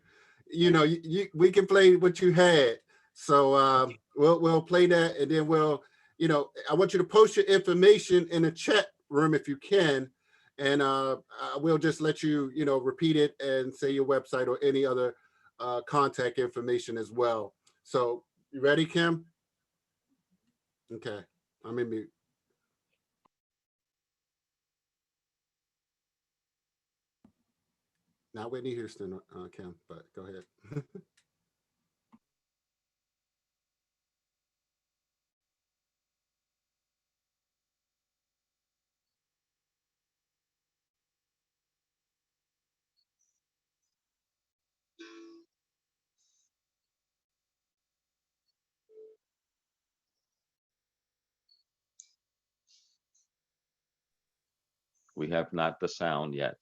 we can play what you had. So we'll play that, and then I want you to post your information in the chat room if you can, and we'll just let you, repeat it and say your website or any other contact information as well. So you ready, Kim? Okay, I'm in mute. Not Whitney Houston, Kim, but go ahead. We have not the sound yet.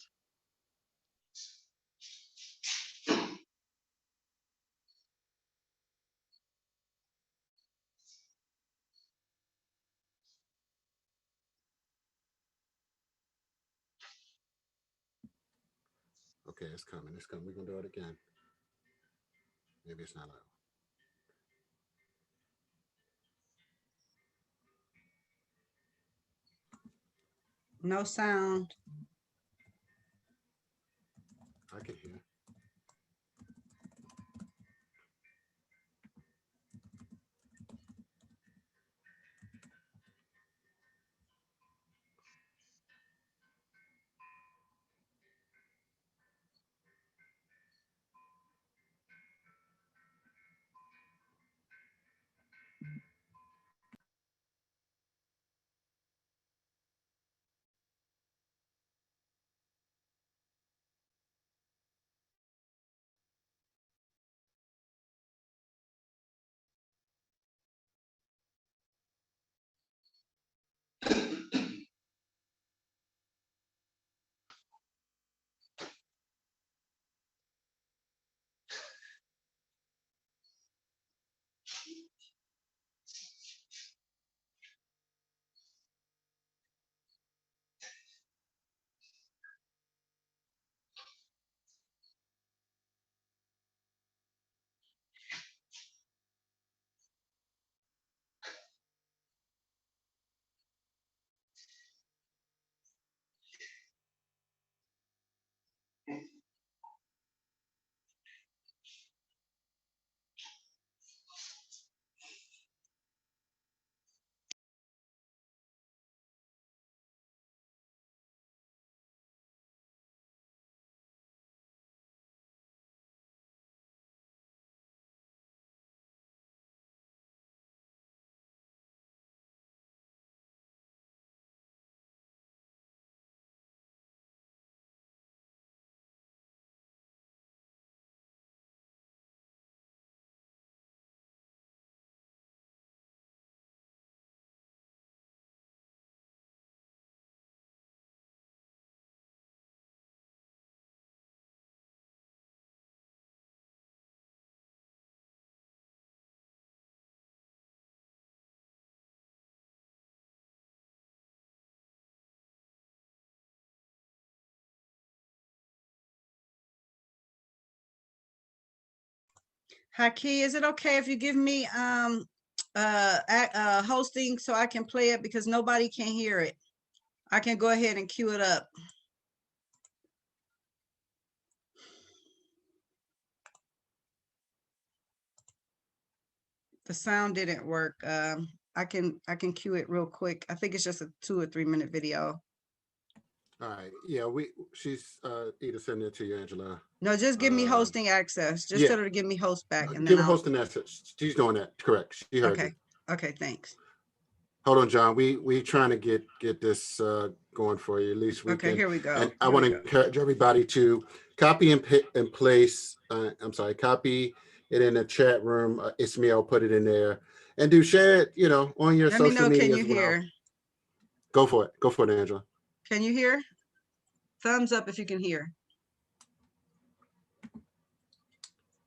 Okay, it's coming. It's coming. We're gonna do it again. Maybe it's not loud. No sound. I can hear. Haki, is it okay if you give me hosting so I can play it, because nobody can hear it? I can go ahead and cue it up. The sound didn't work. I can cue it real quick. I think it's just a 2 or 3 minute video. All right. Yeah, she's either sending it to you, Angela. No, just give me hosting access. Just tell her to give me host back, and Give then her hosting access. She's doing that. Correct. She heard okay. you. Okay, thanks. Hold on, John. We trying to get this going for you. At least we can. Here we go. And I want to encourage everybody to copy and place. I'm sorry, copy it in the chat room. Ismail put it in there, and do share it. On your social media. Can you hear? Go for it. Go for it, Angela. Can you hear? Thumbs up if you can hear.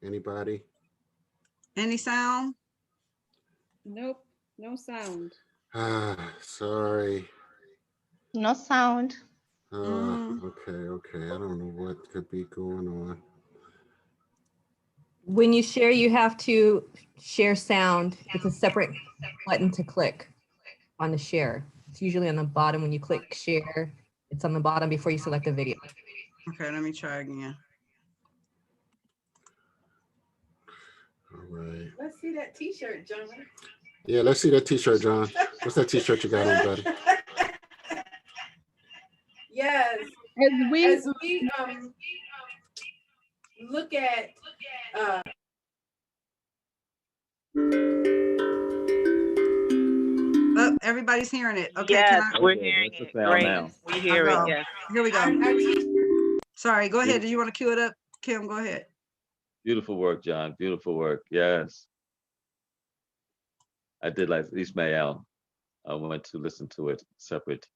Anybody? Any sound? Nope, no sound. Sorry. No sound. Okay. I don't know what could be going on. When you share, you have to share sound. It's a separate button to click on the share. It's usually on the bottom when you click share. It's on the bottom before you select a video. Okay, let me try again. All right. Let's see that t-shirt, John. Yeah, let's see that t-shirt, John. What's that t-shirt you got on, buddy? Yes. As we Look at Oh, everybody's hearing it. Okay, Yes, can I? we're Okay, hearing that's the it. sound Great. now. We hear it. Uh-oh. Yes. Here we go. our teacher. Sorry, go ahead. Do you want to cue it up? Kim, go ahead. Beautiful work, John. Beautiful work. Yes. I did like Ismael. I went to listen to it separate.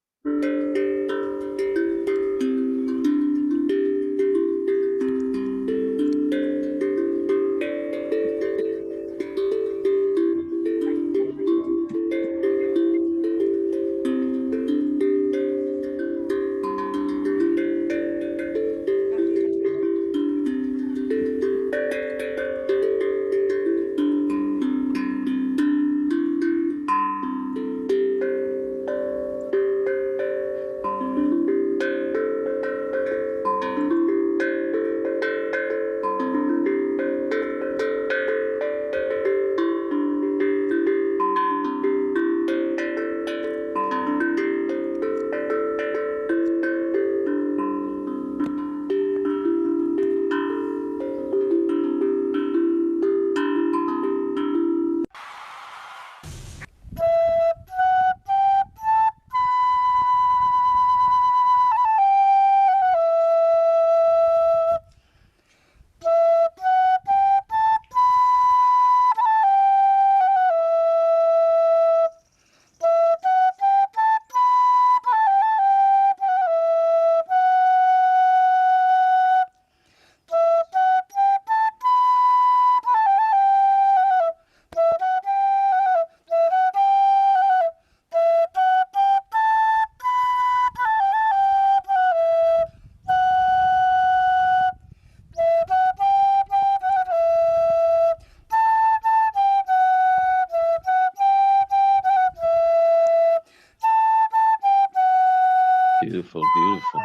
Beautiful, beautiful.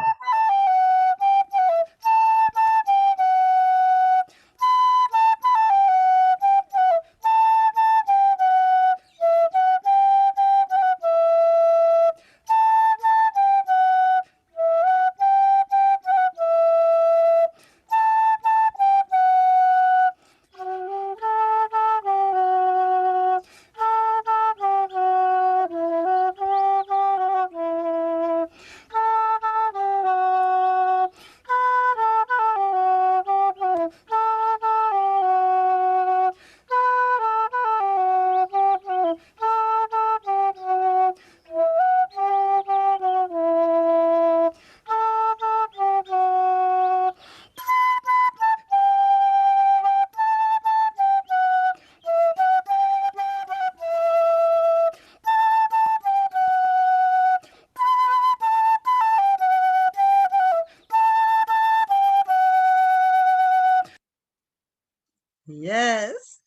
Yes.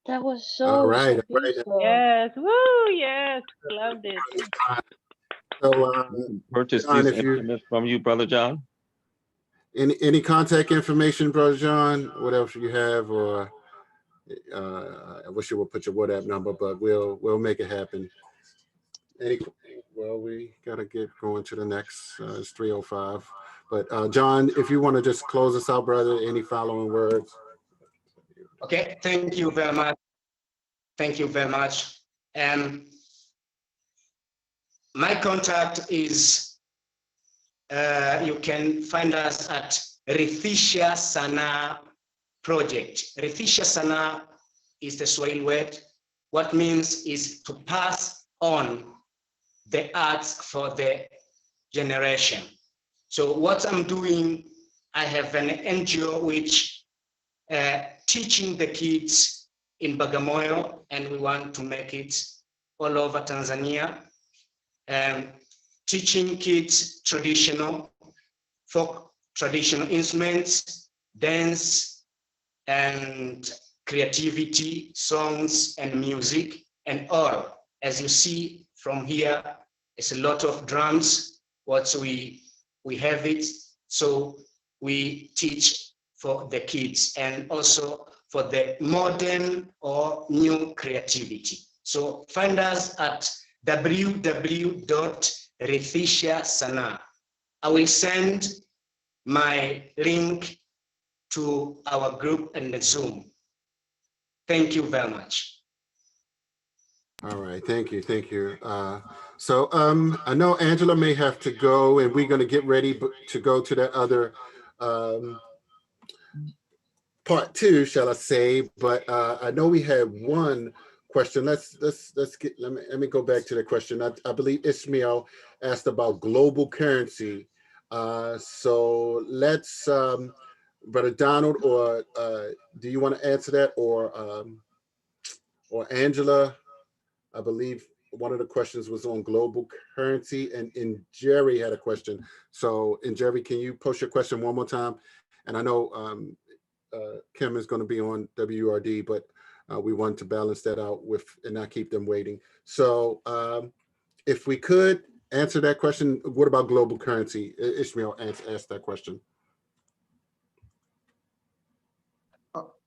That was All so right. beautiful. Yes. Woo. Yes. Loved it. So, We can purchase John, these if you instruments from you, Brother John? any contact information, Brother John, what else you have, or I wish you would put your WhatsApp number, but we'll make it happen. Well, we gotta get going to the next. It's 3:05. But John, if you want to just close us out, brother, any following words? Okay, thank you very much. Thank you very much. My contact is, you can find us at Rithisha Sana Project. Rithisha Sana is the Swahili word. What means is to pass on the arts for the generation. So what I'm doing, I have an NGO which teaching the kids in Bagamoyo, and we want to make it all over Tanzania, teaching kids traditional, folk traditional instruments, dance, and creativity, songs and music, and all. As you see from here, it's a lot of drums. What we have it, so we teach for the kids and also for the modern or new creativity. So find us at www.rithisha.sana. I will send my link to our group and the Zoom. Thank you very much. All right, thank you. So I know Angela may have to go, and we're going to get ready to go to that other part two, shall I say? But I know we had one question. Let me go back to the question. I believe Ishmael asked about global currency. So let's, Brother Donald, or do you want to answer that, or Angela? I believe one of the questions was on global currency, and Jerry had a question. So, and Jerry, can you post your question one more time? And I know Kim is going to be on WRD, but we want to balance that out with and not keep them waiting. So if we could answer that question, what about global currency? Ishmael asked that question.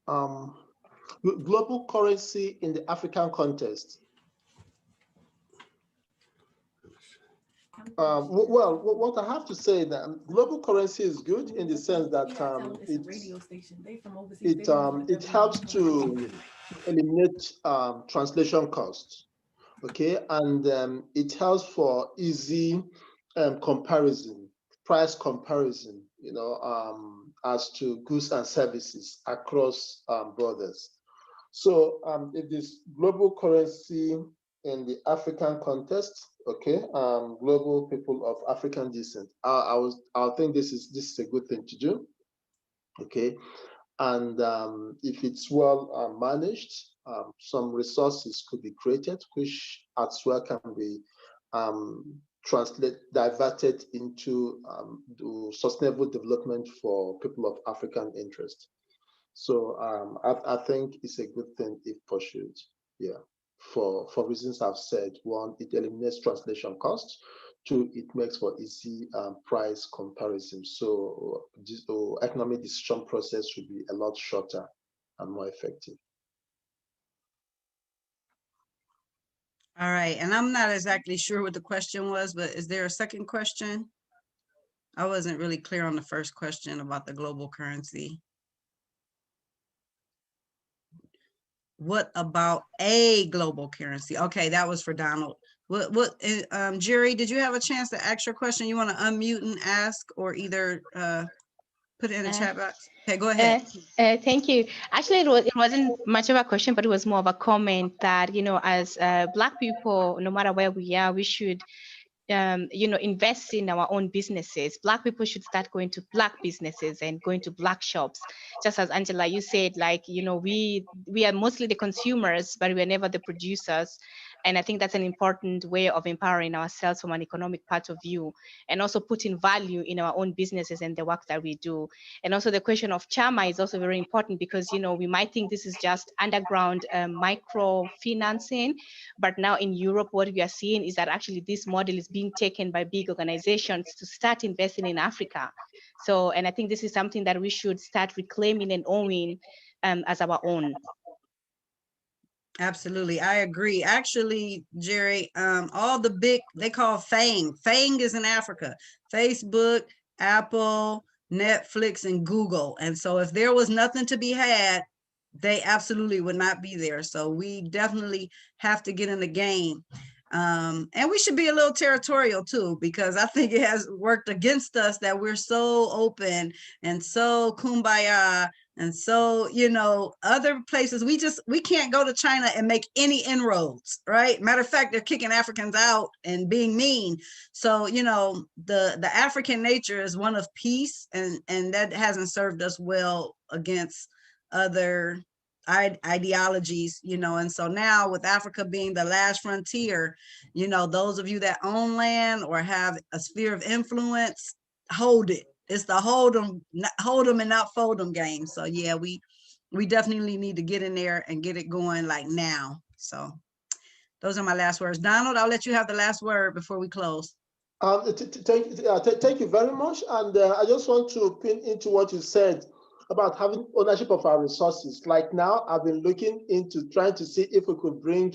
Global currency in the African context. Well, what I have to say that global currency is good in the sense that it helps to eliminate translation costs, okay, and it helps for easy comparison, price comparison, you know, as to goods and services across borders. So it is global currency in the African context, okay, global people of African descent. I think this is a good thing to do, okay, and if it's well managed, some resources could be created, which as well can be diverted into sustainable development for people of African interest. So I think it's a good thing if pursued. Yeah, for reasons I've said. One, it eliminates translation costs. Two, it makes for easy price comparison. So this economic decision process should be a lot shorter and more effective. All right, and I'm not exactly sure what the question was, but is there a second question? I wasn't really clear on the first question about the global currency. What about a global currency? Okay, that was for Donald. Jerry, did you have a chance to ask your question? You want to unmute and ask, or either put it in the chat box? Okay, go ahead. Thank you. Actually, it wasn't much of a question, but it was more of a comment that, you know, as Black people, no matter where we are, we should you know, invest in our own businesses. Black people should start going to Black businesses and going to Black shops. Just as Angela, you said, like, you know, we are mostly the consumers, but we are never the producers. And I think that's an important way of empowering ourselves from an economic point of view, and also putting value in our own businesses and the work that we do. And also the question of Chama is also very important because, you know, we might think this is just underground microfinancing, but now in Europe, what we are seeing is that actually this model is being taken by big organizations to start investing in Africa. So, and I think this is something that we should start reclaiming and owning as our own. Absolutely, I agree. Actually, Jerry, all the big, they call FANG. FANG is in Africa. Facebook, Apple, Netflix, and Google. And so if there was nothing to be had, they absolutely would not be there. So we definitely have to get in the game. And we should be a little territorial too, because I think it has worked against us that we're so open and so kumbaya. And so, you know, other places, we can't go to China and make any inroads, right? Matter of fact, they're kicking Africans out and being mean. So, you know, the African nature is one of peace, and that hasn't served us well against other ideologies, you know, and so now with Africa being the last frontier, you know, those of you that own land or have a sphere of influence, hold it. It's the hold them and not fold them game. So yeah, we definitely need to get in there and get it going like now. So those are my last words. Donald, I'll let you have the last word before we close. Thank you very much. And I just want to pin into what you said about having ownership of our resources. Like now, I've been looking into trying to see if we could bring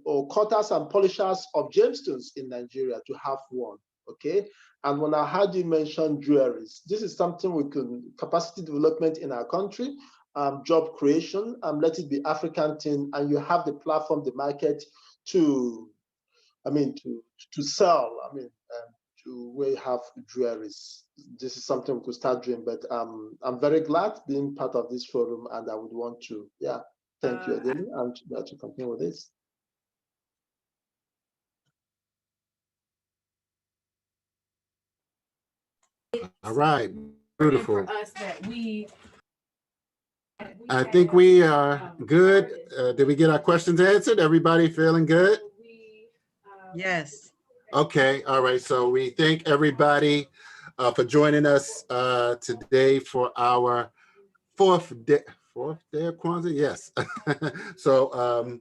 or cutters and polishers of gemstones in Nigeria to have one, okay? And when I heard you mention jewelries, this is something we can, capacity development in our country, job creation, let it be African thing, and you have the platform, the market to, to sell, to where you have jewelries. This is something we could start doing, but I'm very glad being part of this forum, and I would want to, thank you, Adele, and to continue with this. All right, beautiful. I think we are good. Did we get our questions answered? Everybody feeling good? Yes. Okay, all right. So we thank everybody for joining us today for our fourth day of Kwanzaa. Yes. So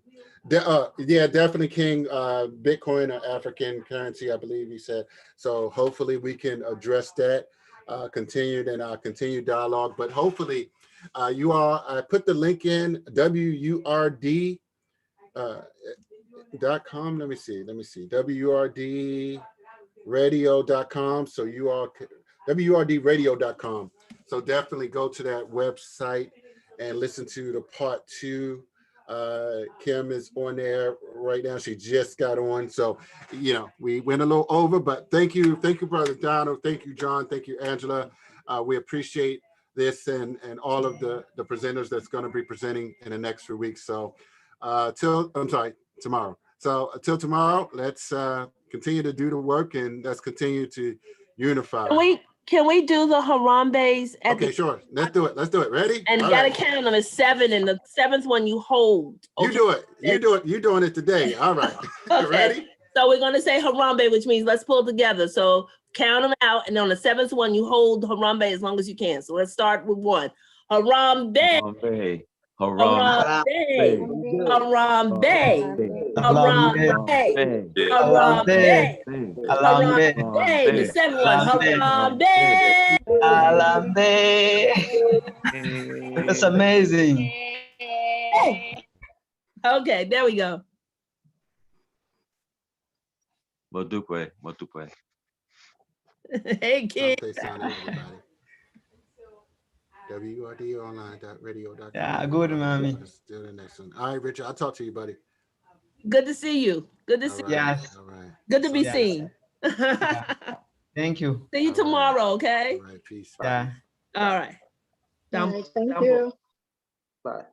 yeah, definitely King, Bitcoin or African currency, I believe he said. So hopefully we can address that, continued dialogue. But hopefully you all, I put the link in WURD. .com. Let me see. WURDradio.com. So you all WURDradio.com. So definitely go to that website and listen to the part 2. Kim is on there right now. She just got on. So, you know, we went a little over, but thank you, Brother Donald. Thank you, John. Thank you, Angela. We appreciate this and all of the presenters that's going to be presenting in the next few weeks. So tomorrow. So until tomorrow, let's continue to do the work and let's continue to unify. Can we do the Harambe's? Okay, sure. Let's do it. Ready? And you gotta count them as 7, and the 7th one you hold. Okay? You do it. You're doing it today. All right. Okay. Ready? So we're gonna say Harambe, which means let's pull together. So count them out, and on the 7th one you hold Harambe as long as you can. So let's start with 1. Harambe. Harambe. Harambe. Harambe. Harambe. Harambe. Harambe. The 7th one. Harambe. Harambe. That's amazing. Okay, there we go. Modukwe. Hey, kid. WURDonline.radio.com. Yeah, good, mommy. Let's do the next one. All right, Richard, I'll talk to you, buddy. Good to see you. Good to see you. Yes. All right. Good to be seen. Thank you. See you tomorrow, okay? All right, peace. Yeah. All right. Thank you. Bye.